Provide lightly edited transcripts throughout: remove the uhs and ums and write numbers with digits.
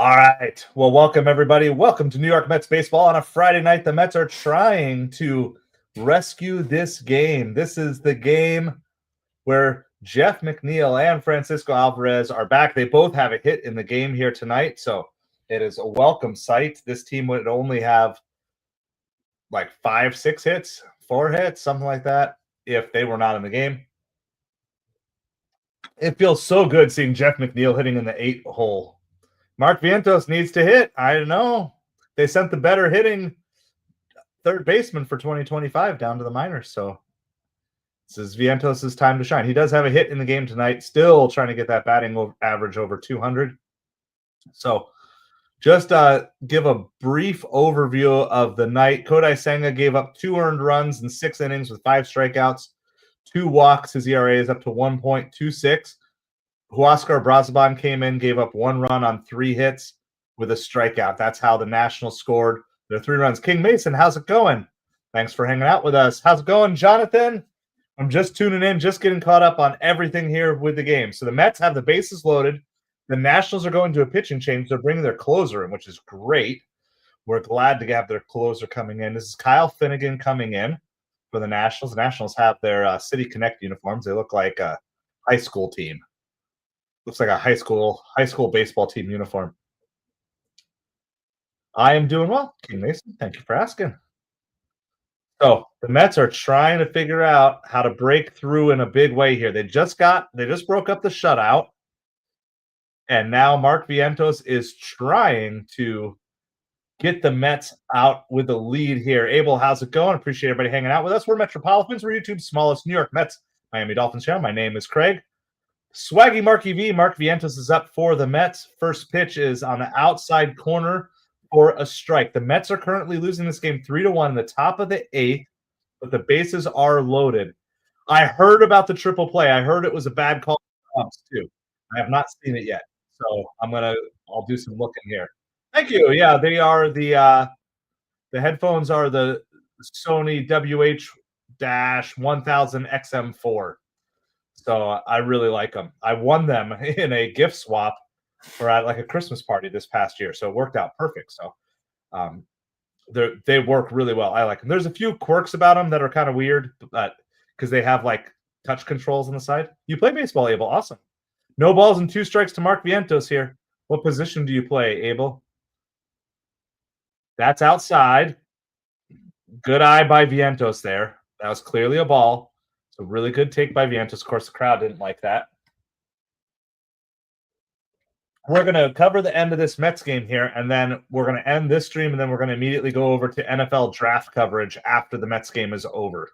All right. Well, welcome everybody. Welcome to New York Mets baseball on a Friday night. The Mets are trying to rescue this game. This is the game where Jeff McNeil and Francisco Alvarez are back. They both have a hit in the game here tonight, so it is a welcome sight. This team would only have like 5, 6 hits, 4 hits, something like that, if they were not in the game. It feels so good seeing Jeff McNeil hitting in the 8 hole. Mark Vientos needs to hit. I don't know. They sent the better hitting third baseman for 2025 down to the minors. So this is Vientos' time to shine. He does have a hit in the game tonight, still trying to get that batting average over 200. So just give a brief overview of the night. Kodai Senga gave up 2 earned runs in 6 innings with 5 strikeouts, 2 walks. His ERA is up to 1.26. Huascar Brazaban came in, gave up 1 run on 3 hits with a strikeout. That's how the Nationals scored their 3 runs. King Mason, how's it going? Thanks for hanging out with us. How's it going, Jonathan? I'm just tuning in, just getting caught up on everything here with the game. So the Mets have the bases loaded. The Nationals are going to a pitching change. They're bringing their closer in, which is great. We're glad to have their closer coming in. This is Kyle Finnegan coming in for the Nationals. The Nationals have their City Connect uniforms. They look like a high school team. Looks like a high school baseball team uniform. I am doing well, King Mason. Thank you for asking. So the Mets are trying to figure out how to break through in a big way here. They just broke up the shutout, and now Mark Vientos is trying to get the Mets out with the lead here. Abel, how's it going? Appreciate everybody hanging out with us. We're MetropoliFins. We're YouTube's smallest New York Mets Miami Dolphins channel. My name is Craig. Swaggy Marky V, Mark Vientos is up for the Mets. First pitch is on the outside corner for a strike. The Mets are currently losing this game 3-1 in the top of the 8th, but the bases are loaded. I heard about the triple play. I heard it was a bad call for umps too. I have not seen it yet, so I'll do some looking here. Thank you. Yeah, they are the headphones are the Sony WH-1000 XM4. So I really like them. I won them in a gift swap or at like a Christmas party this past year. So it worked out perfect. So they work really well. I like them. There's a few quirks about them that are kind of weird, but because they have like touch controls on the side. You play baseball, Abel. Awesome. No balls and 2 strikes to Mark Vientos here. What position do you play, Abel? That's outside. Good eye by Vientos there. That was clearly a ball. So really good take by Vientos. Of course, the crowd didn't like that. We're going to cover the end of this Mets game here, and then we're going to end this stream, and then we're going to immediately go over to NFL draft coverage after the Mets game is over.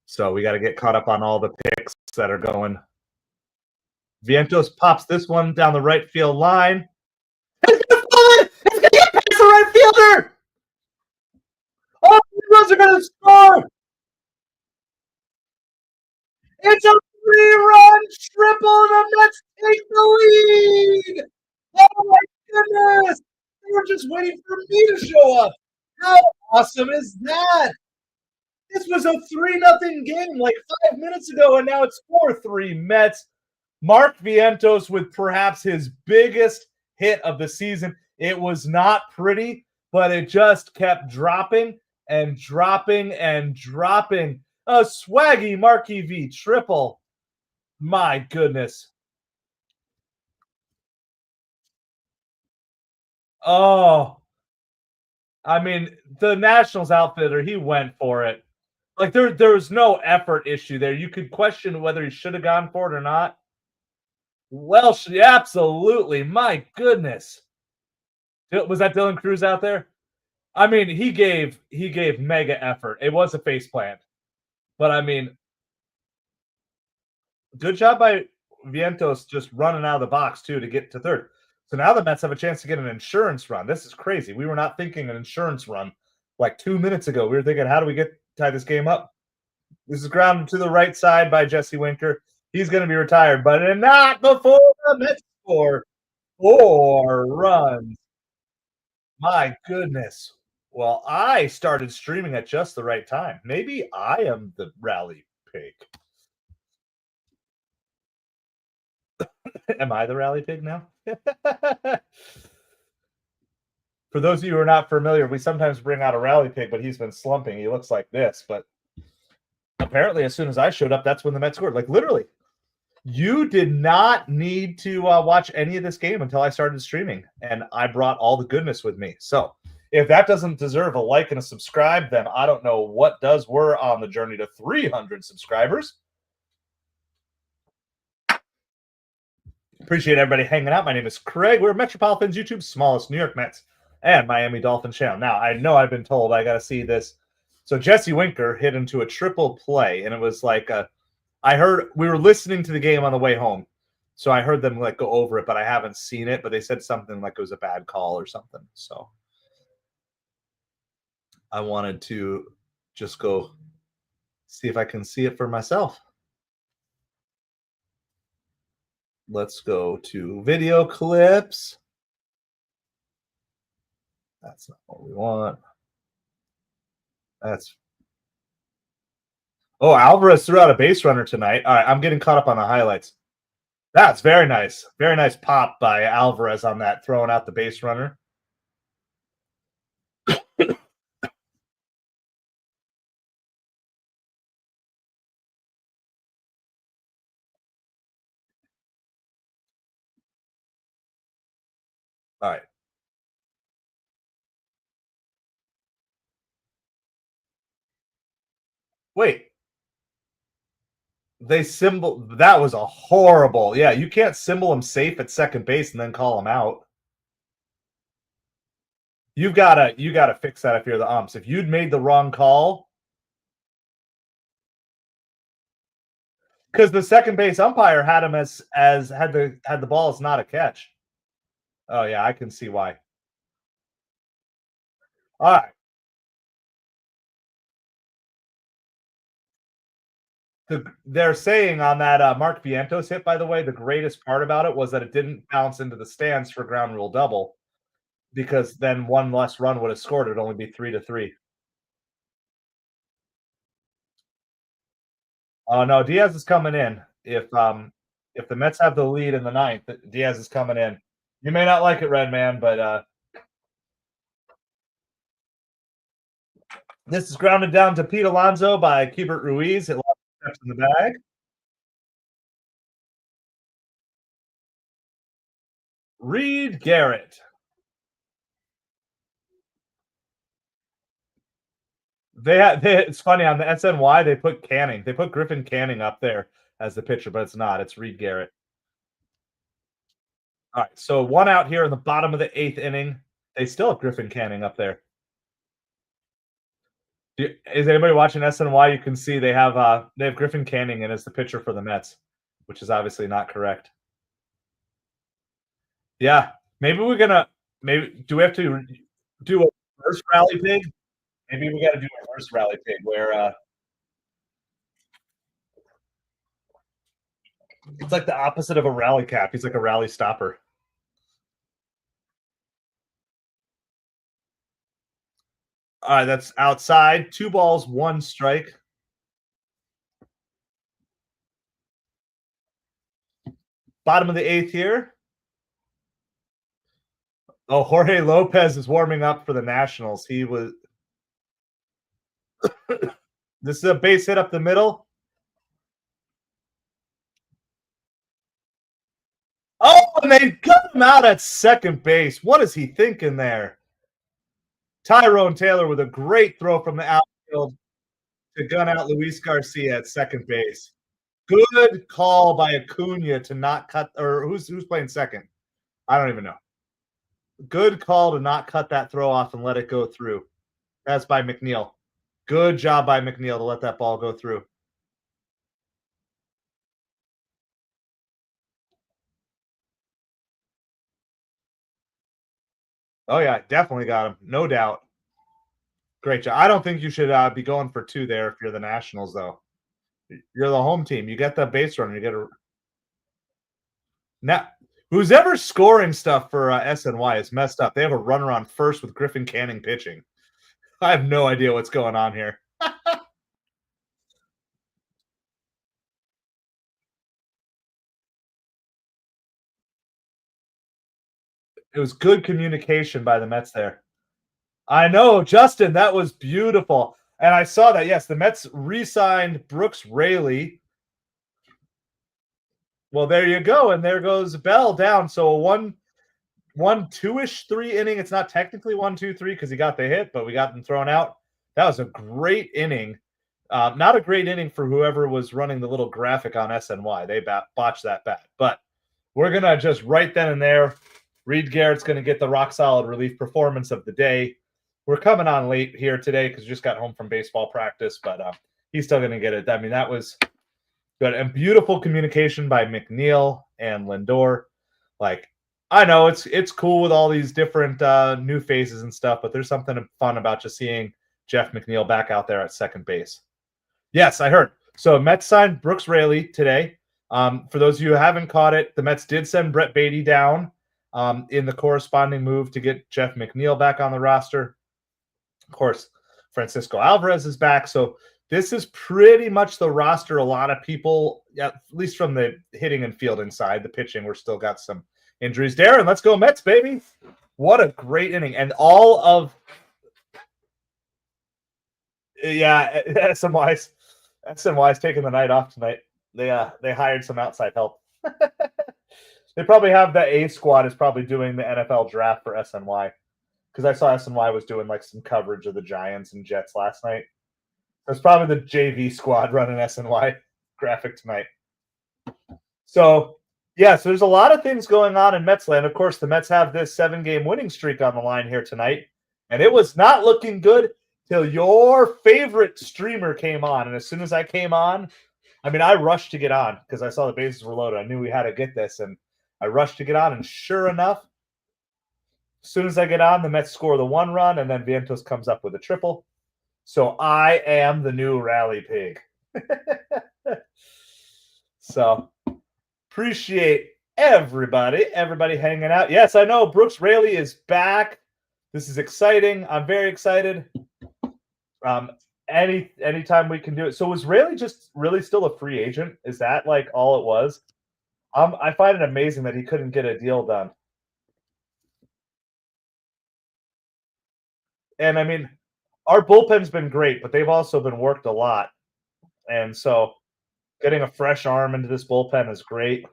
So we got to get caught up on all the picks that are going. Vientos pops this one down the right field line. It's going to fall in! It's going to get past the right fielder! Oh, the runs are going to score! It's a 3-run triple, and the Mets take the lead! Oh my goodness! They were just waiting for me to show up. How awesome is that? This was a 3-0 game like 5 minutes ago, and now it's 4-3 Mets. Mark Vientos with perhaps his biggest hit of the season. It was not pretty, but it just kept dropping and dropping and dropping. A swaggy Marky V triple. My goodness. Oh, I mean, the Nationals outfitter, he went for it. Like there was no effort issue there. You could question whether he should have gone for it or not. Well, absolutely. My goodness. Was that Dylan Cruz out there? I mean, he gave mega effort. It was a face plant. But I mean, good job by Vientos just running out of the box too to get to third. So now the Mets have a chance to get an insurance run. This is crazy. We were not thinking an insurance run like 2 minutes ago. We were thinking, how do we tie this game up? This is grounded to the right side by Jesse Winker. He's going to be retired, but not before the Mets score 4 runs. My goodness. Well, I started streaming at just the right time. Maybe I am the rally pig. Am I the rally pig now? For those of you who are not familiar, we sometimes bring out a rally pig, but he's been slumping. He looks like this, but apparently, as soon as I showed up, that's when the Mets scored. Like literally, you did not need to watch any of this game until I started streaming, and I brought all the goodness with me. So if that doesn't deserve a like and a subscribe, then I don't know what does. We're on the journey to 300 subscribers. Appreciate everybody hanging out. My name is Craig. We're MetropoliFins, YouTube's smallest New York Mets and Miami Dolphins channel. Now, I know I've been told I got to see this. So Jesse Winker hit into a triple play, and it was like I heard we were listening to the game on the way home, so I heard them like go over it, but I haven't seen it. But they said something like it was a bad call or something. So I wanted to just go see if I can see it for myself. Let's go to video clips. That's not what we want. That's Alvarez threw out a base runner tonight. All right, I'm getting caught up on the highlights. That's very nice. Very nice pop by Alvarez on that, throwing out the base runner. All right. Wait. They symbol that was a horrible. Yeah, you can't symbol him safe at second base and then call him out. You gotta fix that if you're the umps. If you'd made the wrong call, because the second base umpire had him as had the ball as not a catch. Oh yeah, I can see why. All right. They're saying on that Mark Vientos hit, by the way, the greatest part about it was that it didn't bounce into the stands for ground rule double, because then one less run would have scored. It'd only be 3-3. Oh no, Diaz is coming in. If the Mets have the lead in the ninth, Diaz is coming in. You may not like it, Red Man, but this is grounded down to Pete Alonso by Keibert Ruiz. It lost steps in the bag. Reed Garrett. It's funny on the SNY they put Canning. They put Griffin Canning up there as the pitcher, but it's not. It's Reed Garrett. All right, so one out here in the bottom of the 8th inning. They still have Griffin Canning up there. Is anybody watching SNY? You can see they have Griffin Canning in as the pitcher for the Mets, which is obviously not correct. Yeah, maybe we're gonna do we have to do a reverse rally pig? Maybe we got to do a reverse rally pig where it's like the opposite of a rally cap. He's like a rally stopper. All right, that's outside. 2 balls, 1 strike. Bottom of the 8th here. Oh, Jorge Lopez is warming up for the Nationals. He was. This is a base hit up the middle. Oh, and they cut him out at second base. What is he thinking there? Tyrone Taylor with a great throw from the outfield to gun out Luis Garcia at second base. Good call by Acuna to not cut, or who's playing second? I don't even know. Good call to not cut that throw off and let it go through. That's by McNeil. Good job by McNeil to let that ball go through. Oh yeah, definitely got him, no doubt. Great job. I don't think you should be going for 2 there if you're the Nationals, though. You're the home team. You get the base runner. You get a now. Who's ever scoring stuff for SNY is messed up. They have a runner on first with Griffin Canning pitching. I have no idea what's going on here. It was good communication by the Mets there. I know, Justin, that was beautiful. And I saw that, yes, the Mets re-signed Brooks Raley. Well, there you go. And there goes Bell down. So a one two-ish three inning. It's not technically 1-2-3 because he got the hit, but we got them thrown out. That was a great inning. Not a great inning for whoever was running the little graphic on SNY. They botched that bat. But we're going to just right then and there, Reed Garrett's going to get the rock solid relief performance of the day. We're coming on late here today because we just got home from baseball practice, but he's still going to get it. I mean, that was good and beautiful communication by McNeil and Lindor. Like, I know it's cool with all these different new faces and stuff, but there's something fun about just seeing Jeff McNeil back out there at second base. Yes, I heard. So Mets signed Brooks Raley today. For those of you who haven't caught it, the Mets did send Brett Beatty down in the corresponding move to get Jeff McNeil back on the roster. Of course, Francisco Alvarez is back. So this is pretty much the roster. A lot of people, at least from the hitting and fielding side, the pitching, we're still got some injuries. Darren, let's go Mets, baby. What a great inning. And all of, yeah, SNY's taking the night off tonight. They hired some outside help. They probably have the A squad is probably doing the NFL draft for SNY because I saw SNY was doing like some coverage of the Giants and Jets last night. That's probably the JV squad running SNY graphic tonight. So, yeah, so there's a lot of things going on in Mets land. Of course, the Mets have this 7-game winning streak on the line here tonight, and it was not looking good till your favorite streamer came on. And as soon as I came on, I mean, I rushed to get on because I saw the bases were loaded. I knew we had to get this, and I rushed to get on. And sure enough, as soon as I get on, the Mets score the 1 run, and then Vientos comes up with a triple. So I am the new rally pig. So appreciate everybody hanging out. Yes, I know Brooks Raley is back. This is exciting. I'm very excited. Anytime we can do it. So was Raley just really still a free agent? Is that like all it was? I find it amazing that he couldn't get a deal done. And I mean, our bullpen's been great, but they've also been worked a lot. And so getting a fresh arm into this bullpen is great.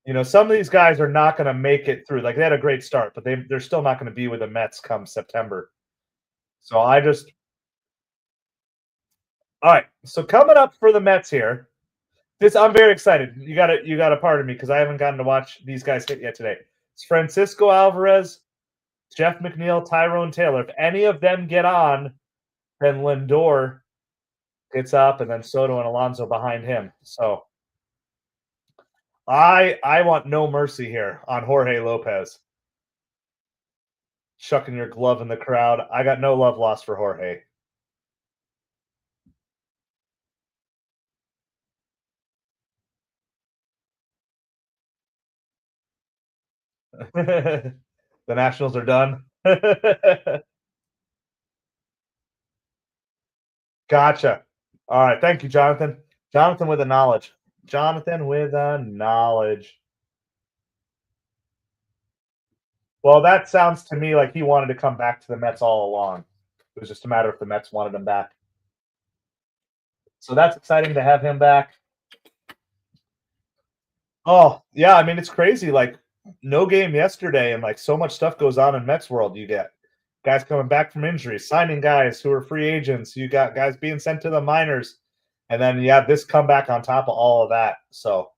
You know, some of these guys are not going to make it through. Like, they had a great start, but they're still not going to be with the Mets come September. So all right. So coming up for the Mets here, I'm very excited. You got to pardon me because I haven't gotten to watch these guys hit yet today. It's Francisco Alvarez, Jeff McNeil, Tyrone Taylor. If any of them get on, then Lindor gets up, and then Soto and Alonso behind him. So I want no mercy here on Jorge Lopez. Chucking your glove in the crowd. I got no love lost for Jorge. The Nationals are done. Gotcha. All right. Thank you, Jonathan. Jonathan with the knowledge. Jonathan with the knowledge. Well, that sounds to me like he wanted to come back to the Mets all along. It was just a matter if the Mets wanted him back. So that's exciting to have him back. Oh, yeah. I mean, it's crazy. Like, no game yesterday, and like so much stuff goes on in Mets world. You get guys coming back from injuries, signing guys who are free agents. You got guys being sent to the minors. And then you have this comeback on top of all of that. So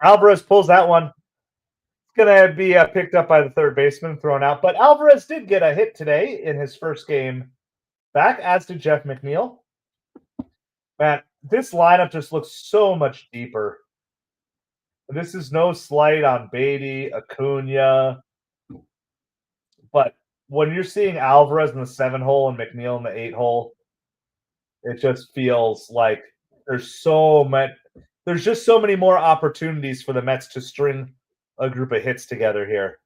Alvarez pulls that one. It's going to be picked up by the third baseman, thrown out. But Alvarez did get a hit today in his first game back, as did Jeff McNeil. Man, this lineup just looks so much deeper. This is no slight on Beatty, Acuna, but when you're seeing Alvarez in the 7 hole and McNeil in the 8 hole, it just feels like there's just so many more opportunities for the Mets to string a group of hits together here.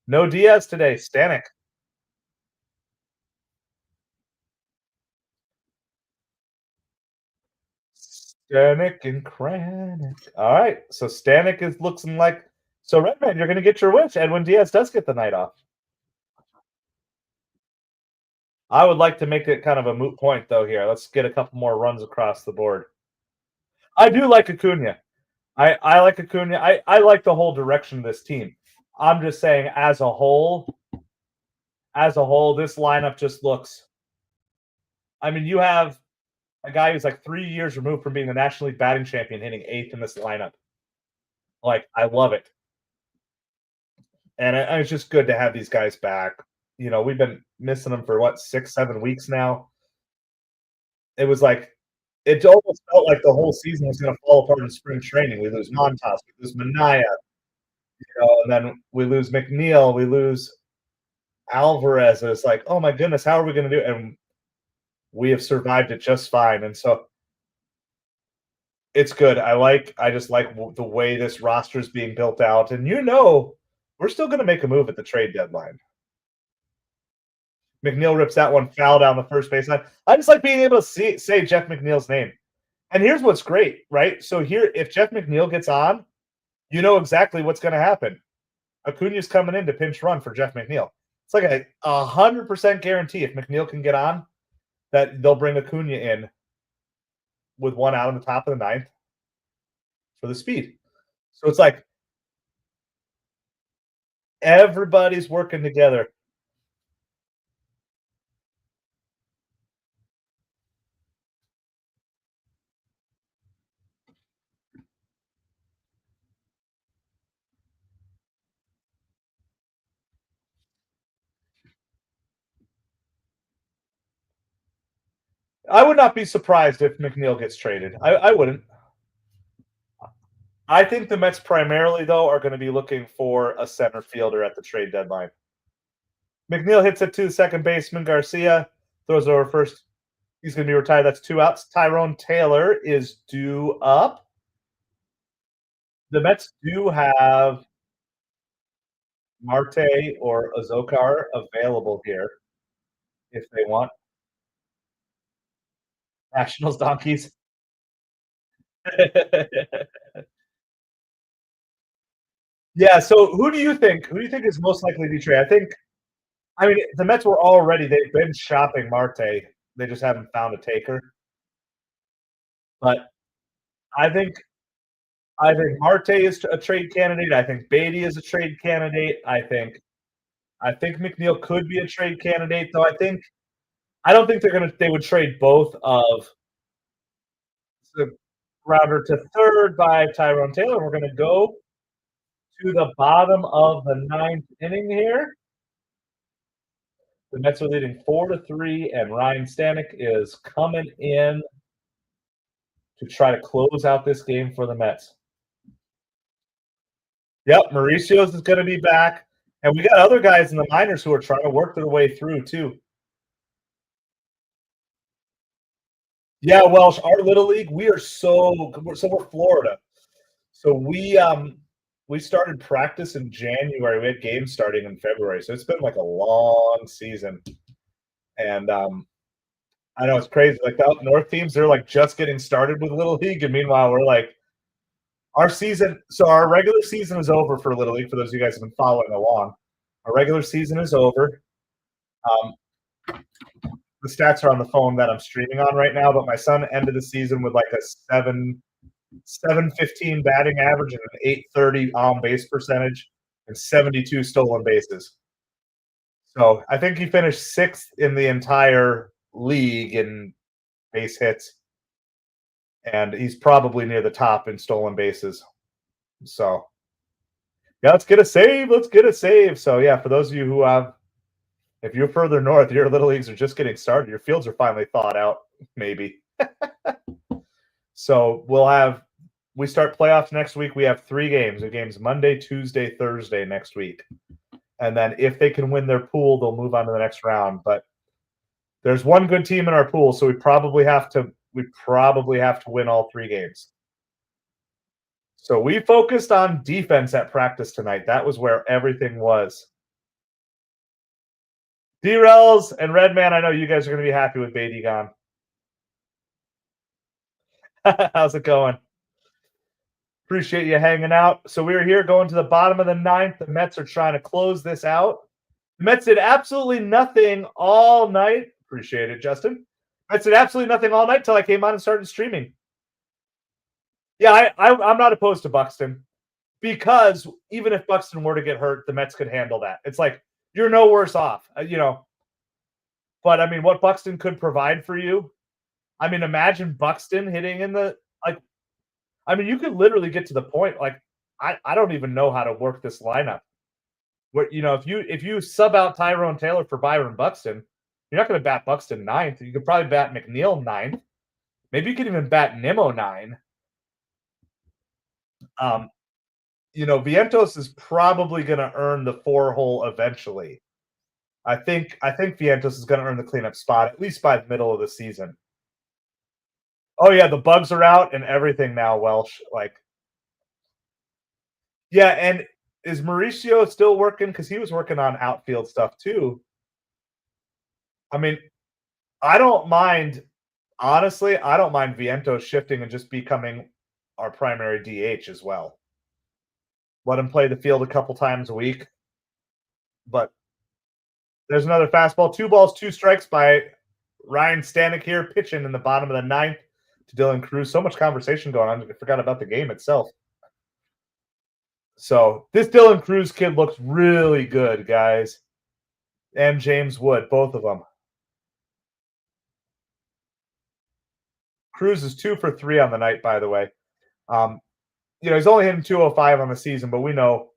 No Diaz today, Stanek. Stanek and Kranick. All right, so Stanek is looking like so. Redman, you're going to get your wish. Edwin Diaz does get the night off. I would like to make it kind of a moot point though. Here, let's get a couple more runs across the board. I do like Acuna. I like Acuna. I like the whole direction of this team. I'm just saying, as a whole, this lineup just looks. I mean, you have a guy who's like 3 years removed from being the National League batting champion, hitting 8th in this lineup. Like, I love it, and it's just good to have these guys back. You know, we've been missing them for what 6, 7 weeks now. It was like it almost felt like the whole season was going to fall apart in spring training. We lose Montas, we lose Manaea, and then we lose McNeil, we lose Alvarez. And it's like, oh my goodness, how are we going to do it? And we have survived it just fine. And so it's good. I just like the way this roster is being built out. And we're still going to make a move at the trade deadline. McNeil rips that one foul down the first baseline. I just like being able to say Jeff McNeil's name. And here's what's great, right? So here, if Jeff McNeil gets on, you know exactly what's going to happen. Acuna's coming in to pinch run for Jeff McNeil. It's like a 100% guarantee if McNeil can get on that they'll bring Acuna in with one out on the top of the 9th for the speed. So it's like everybody's working together. I would not be surprised if McNeil gets traded. I wouldn't. I think the Mets primarily, though, are going to be looking for a center fielder at the trade deadline. McNeil hits it to the second baseman. Garcia throws it over first. He's going to be retired. That's 2 outs. Tyrone Taylor is due up. The Mets do have Marte or Azokar available here if they want. Nationals donkeys. Yeah. So who do you think? Who do you think is most likely to be traded? I mean, the Mets were they've been shopping Marte. They just haven't found a taker. But I think Marte is a trade candidate. I think Beatty is a trade candidate. I think McNeil could be a trade candidate, though. I don't think they would trade both of the rounder to third by Tyrone Taylor. We're going to go to the bottom of the 9th inning here. The Mets are leading 4-3, and Ryan Stanek is coming in to try to close out this game for the Mets. Yep, Mauricio's is going to be back. And we got other guys in the minors who are trying to work their way through, too. Yeah, Welsh, our Little League, we're Florida. So we started practice in January. We had games starting in February. So it's been like a long season. And I know it's crazy. Like the up north teams, they're like just getting started with Little League. And meanwhile, we're like our regular season is over for Little League, for those of you guys who have been following along. Our regular season is over. The stats are on the phone that I'm streaming on right now, but my son ended the season with like a 715 batting average and an 830 on base percentage and 72 stolen bases. So I think he finished 6th in the entire league in base hits, and he's probably near the top in stolen bases. So yeah, let's get a save. So yeah, for those of you who have, if you're further north, your Little Leagues are just getting started. Your fields are finally thawed out, maybe. So we start playoffs next week. We have 3 games. The games Monday, Tuesday, Thursday next week. And then if they can win their pool, they'll move on to the next round. But there's one good team in our pool, so we probably have to win all 3 games. So we focused on defense at practice tonight. That was where everything was. D-Rels and Redman, I know you guys are going to be happy with Beatty gone. How's it going? Appreciate you hanging out. So we're here going to the bottom of the ninth. The Mets are trying to close this out. The Mets did absolutely nothing all night. Appreciate it, Justin. Mets did absolutely nothing all night till I came on and started streaming. Yeah, I'm not opposed to Buxton because even if Buxton were to get hurt, the Mets could handle that. It's like you're no worse off, But I mean, what Buxton could provide for you. I mean, imagine Buxton hitting in the like. I mean, you could literally get to the point like I don't even know how to work this lineup. Where if you sub out Tyrone Taylor for Byron Buxton, you're not going to bat Buxton ninth. You could probably bat McNeil ninth. Maybe you could even bat Nimmo nine. Um, Vientos is probably going to earn the 4 hole eventually. I think Vientos is going to earn the cleanup spot at least by the middle of the season. Oh yeah, the bugs are out and everything now, Welsh. Like, yeah, and is Mauricio still working? Because he was working on outfield stuff too. I mean, I don't mind. Honestly, I don't mind Vientos shifting and just becoming our primary DH as well. Let him play the field a couple times a week. But there's another fastball. 2 balls, 2 strikes by Ryan Stanek here, pitching in the bottom of the ninth to Dylan Cruz. So much conversation going on. I forgot about the game itself. So this Dylan Cruz kid looks really good, guys. And James Wood, both of them. Cruz is 2 for 3 on the night, by the way. He's only hitting 205 on the season, but we know,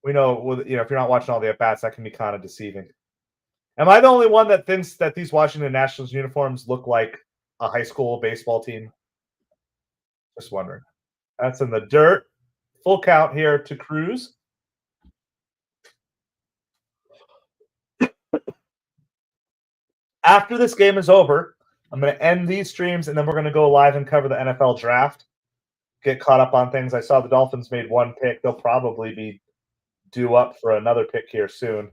if you're not watching all the at bats, that can be kind of deceiving. Am I the only one that thinks that these Washington Nationals uniforms look like a high school baseball team? Just wondering. That's in the dirt. Full count here to Cruz. After this game is over, I'm going to end these streams, and then we're going to go live and cover the NFL draft. Get caught up on things. I saw the Dolphins made 1 pick. They'll probably be due up for another pick here soon.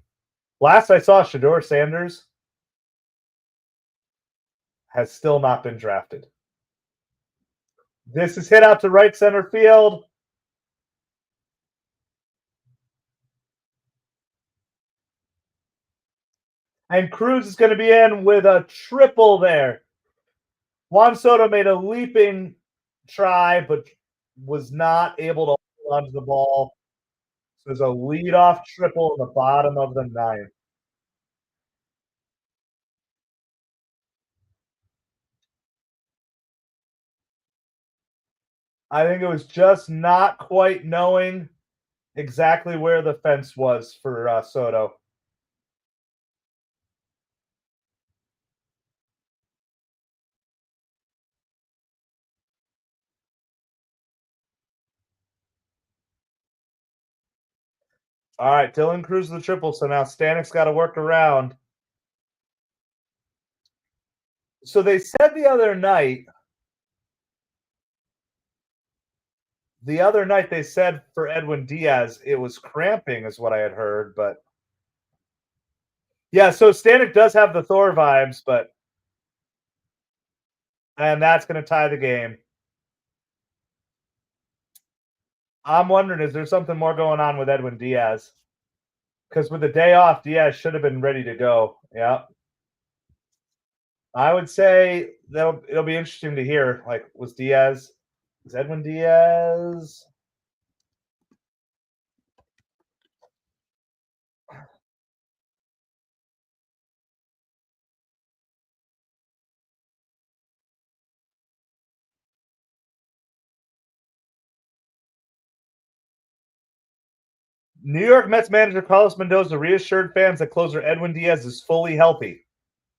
Last I saw, Shedeur Sanders has still not been drafted. This is hit out to right center field. And Cruz is going to be in with a triple there. Juan Soto made a leaping try, but was not able to hold onto the ball. So there's a leadoff triple in the bottom of the ninth. I think it was just not quite knowing exactly where the fence was for Soto. All right, Dylan Cruz the triple. So now Stanek's got to work around. So they said the other night they said for Edwin Diaz it was cramping is what I had heard, but yeah, so Stanek does have the Thor vibes, and that's going to tie the game. I'm wondering, is there something more going on with Edwin Diaz? Because with the day off, Diaz should have been ready to go. Yeah. I would say it'll be interesting to hear. Like, is Edwin Diaz? New York Mets manager Carlos Mendoza reassured fans that closer Edwin Diaz is fully healthy.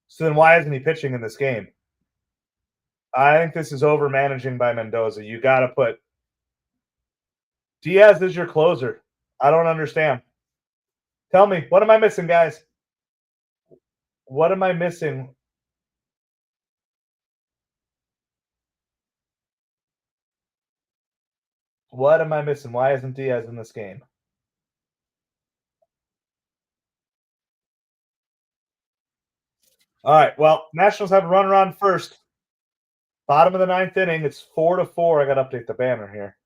So then why isn't he pitching in this game? I think this is over managing by Mendoza. You got to put Diaz is your closer. I don't understand. Tell me, what am I missing, guys? What am I missing? What am I missing? Why isn't Diaz in this game? All right. Well, Nationals have a runner on first. Bottom of the ninth inning. It's 4-4. I got to update the banner here.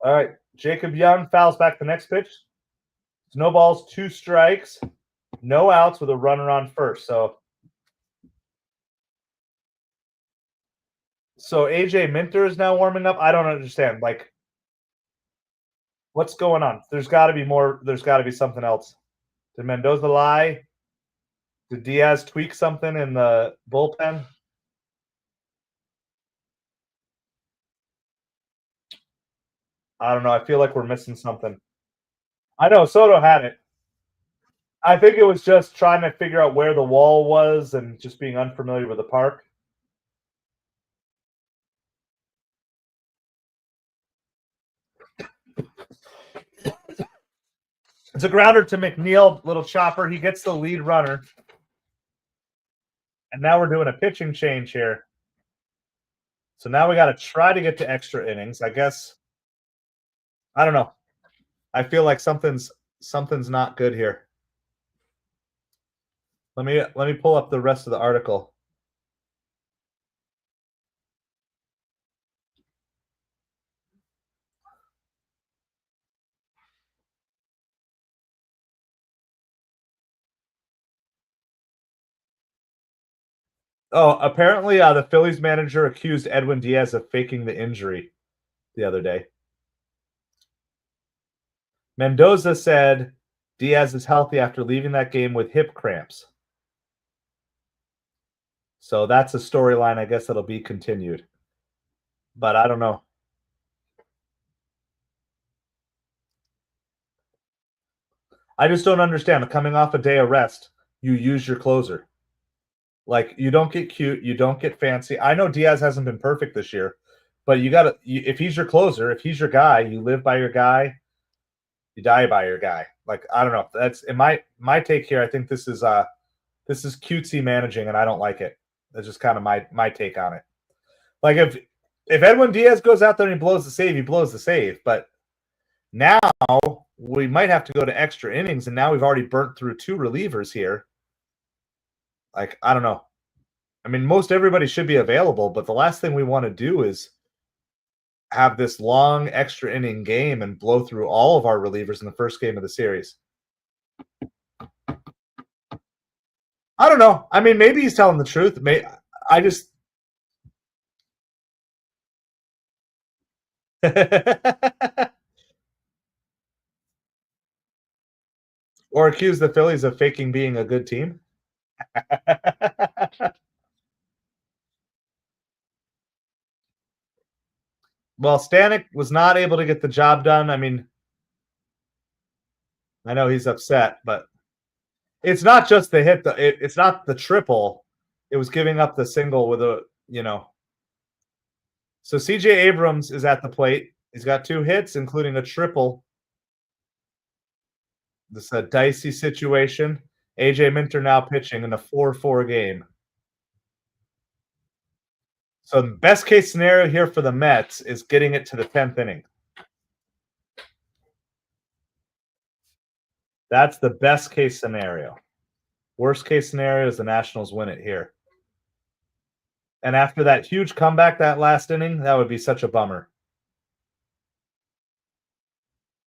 All right. Jacob Young fouls back the next pitch. No balls, 2 strikes, no outs with a runner on first. So AJ Minter is now warming up. I don't understand. Like, what's going on? There's got to be more. There's got to be something else. Did Mendoza lie? Did Diaz tweak something in the bullpen? I don't know. I feel like we're missing something. I know Soto had it. I think it was just trying to figure out where the wall was and just being unfamiliar with the park. It's a grounder to McNeil, little chopper. He gets the lead runner. And now we're doing a pitching change here. So now we got to try to get to extra innings. I guess. I don't know. I feel like something's not good here. Let me pull up the rest of the article. Oh, apparently the Phillies manager accused Edwin Diaz of faking the injury the other day. Mendoza said Diaz is healthy after leaving that game with hip cramps. So that's a storyline, I guess, that'll be continued. But I don't know. I just don't understand. Coming off a day of rest, you use your closer. Like, you don't get cute, you don't get fancy. I know Diaz hasn't been perfect this year, but you got to. If he's your closer, if he's your guy, you live by your guy, you die by your guy. Like, I don't know. That's in my take here. I think this is cutesy managing, and I don't like it. That's just kind of my take on it. Like, if Edwin Diaz goes out there and he blows the save, he blows the save. But now we might have to go to extra innings, and now we've already burnt through 2 relievers here. Like, I don't know. I mean, most everybody should be available, but the last thing we want to do is have this long extra inning game and blow through all of our relievers in the first game of the series. I don't know. I mean, maybe he's telling the truth. I just or accuse the Phillies of faking being a good team. Well, Stanek was not able to get the job done. I mean, I know he's upset, but it's not just the hit. It's not the triple. It was giving up the single with a, So CJ Abrams is at the plate. He's got 2 hits, including a triple. This is a dicey situation. AJ Minter now pitching in a 4-4 game. So the best case scenario here for the Mets is getting it to the 10th inning. That's the best case scenario. Worst case scenario is the Nationals win it here. And after that huge comeback that last inning, that would be such a bummer.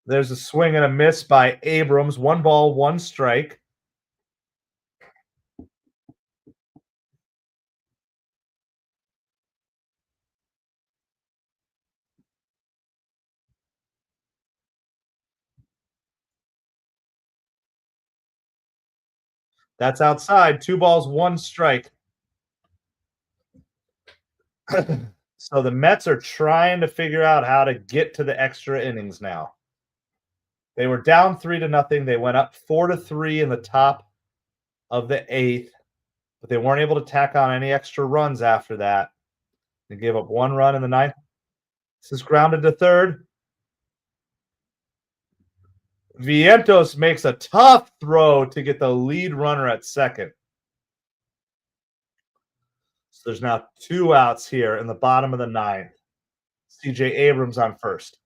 There's a swing and a miss by Abrams. 1 ball, 1 strike. That's outside. 2 balls, 1 strike. So the Mets are trying to figure out how to get to the extra innings now. They were down 3-0. They went up 4-3 in the top of the 8th, but they weren't able to tack on any extra runs after that. They gave up 1 run in the 9th. This is grounded to third. Vientos makes a tough throw to get the lead runner at second. So there's now 2 outs here in the bottom of the 9th. CJ Abrams on first.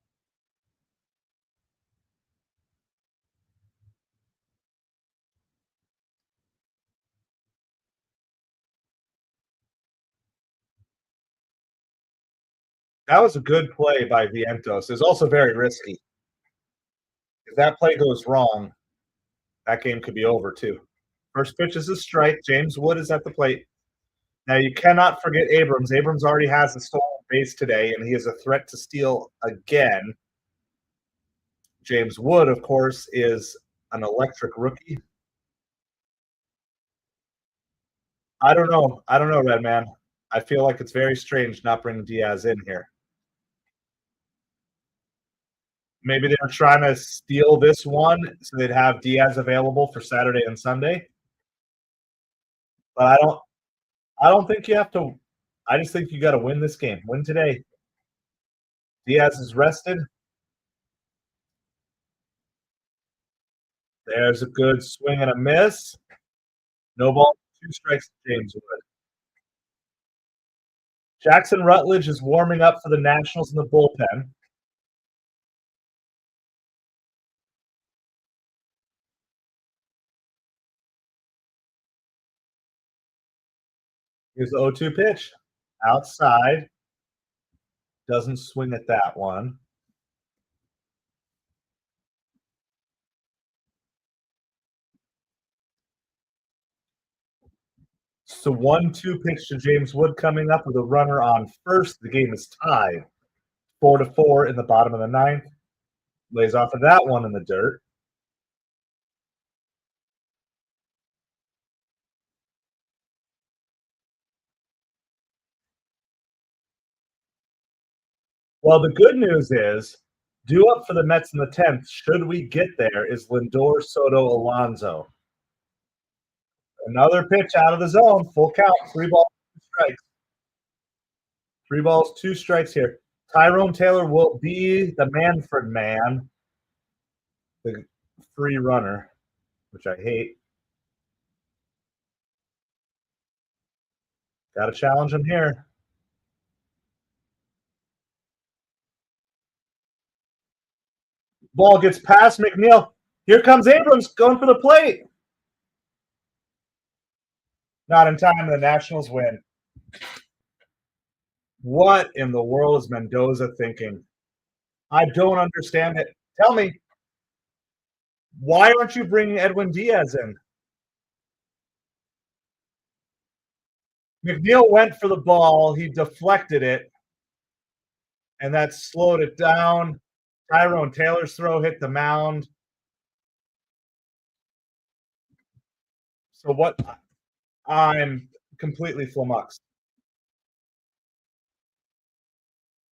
That was a good play by Vientos. It's also very risky. If that play goes wrong, that game could be over too. First pitch is a strike. James Wood is at the plate. Now you cannot forget Abrams. Abrams already has a stolen base today, and he is a threat to steal again. James Wood, of course, is an electric rookie. I don't know. I don't know, Red Man. I feel like it's very strange not bringing Diaz in here. Maybe they're trying to steal this one so they'd have Diaz available for Saturday and Sunday. But I don't think you have to. I just think you got to win this game. Win today. Diaz is rested. There's a good swing and a miss. No ball, 2 strikes to James Wood. Jackson Rutledge is warming up for the Nationals in the bullpen. Here's the 0-2 pitch. Outside. Doesn't swing at that one. So 1-2 pitch to James Wood coming up with a runner on first. The game is tied 4-4 in the bottom of the ninth. Lays off of that one in the dirt. Well, the good news is due up for the Mets in the 10th, should we get there, is Lindor, Soto, Alonso. Another pitch out of the zone, full count, 3 balls, 2 strikes. 3 balls, 2 strikes here. Tyrone Taylor will be the Manfred man, the free runner, which I hate. Got to challenge him here. Ball gets past McNeil. Here comes Abrams going for the plate. Not in time. The Nationals win. What in the world is Mendoza thinking? I don't understand it. Tell me, why aren't you bringing Edwin Diaz in? McNeil went for the ball. He deflected it, and that slowed it down. Tyrone Taylor's throw hit the mound. So what? I'm completely flummoxed.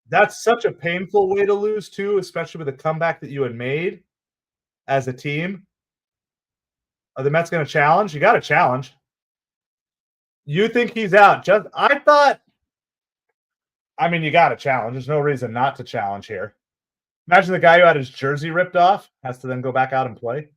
That's such a painful way to lose, too, especially with the comeback that you had made as a team. Are the Mets going to challenge? You got to challenge. You think he's out? I thought. I mean, you got to challenge. There's no reason not to challenge here. Imagine the guy who had his jersey ripped off has to then go back out and play.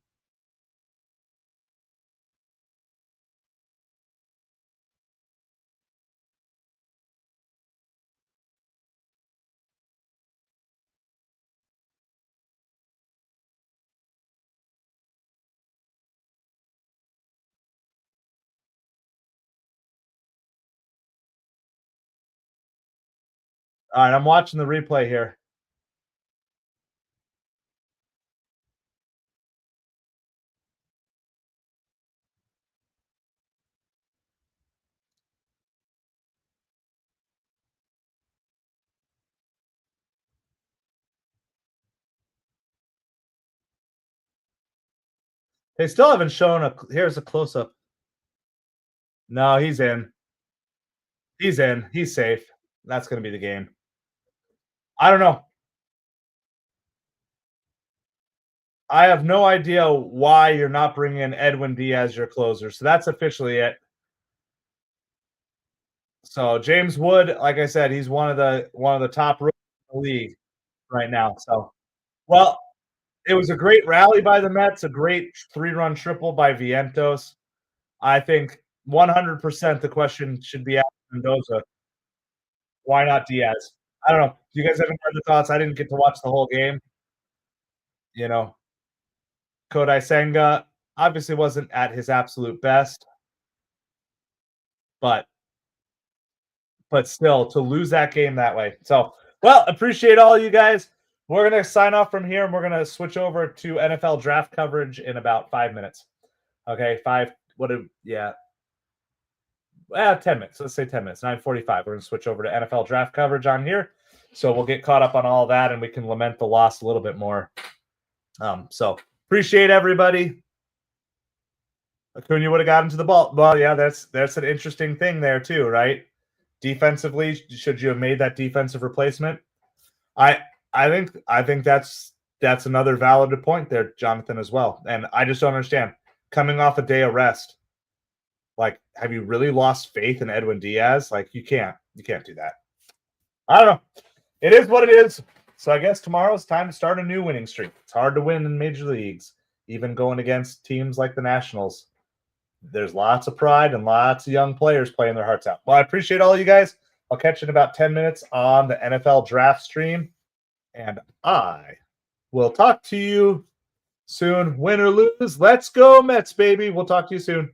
All right, I'm watching the replay here. They still haven't shown a. Here's a close up. No, he's in. He's in. He's safe. That's going to be the game. I don't know. I have no idea why you're not bringing in Edwin Diaz, your closer. So that's officially it. So James Wood, like I said, he's one of the top rookies in the league right now. So, well, it was a great rally by the Mets, a great 3-run triple by Vientos. I think 100% the question should be asked Mendoza. Why not Diaz? I don't know. Do you guys have any other thoughts? I didn't get to watch the whole game. You know, Kodai Senga obviously wasn't at his absolute best, but still to lose that game that way. So Well, appreciate all you guys. We're going to sign off from here, and we're going to switch over to NFL draft coverage in about 5 minutes. Okay, 10 minutes. Let's say 10 minutes, 9:45. We're going to switch over to NFL draft coverage on here. So we'll get caught up on all that, and we can lament the loss a little bit more. So appreciate everybody. Acuna would have gotten to the ball. Well, yeah, that's an interesting thing there too, right? Defensively, should you have made that defensive replacement? I think that's another valid point there, Jonathan, as well. And I just don't understand. Coming off a day of rest, like, have you really lost faith in Edwin Diaz? Like, you can't do that. I don't know. It is what it is. So I guess tomorrow's time to start a new winning streak. It's hard to win in major leagues, even going against teams like the Nationals. There's lots of pride and lots of young players playing their hearts out. Well, I appreciate all you guys. I'll catch you in about 10 minutes on the NFL draft stream. And I will talk to you soon. Win or lose, let's go Mets, baby. We'll talk to you soon.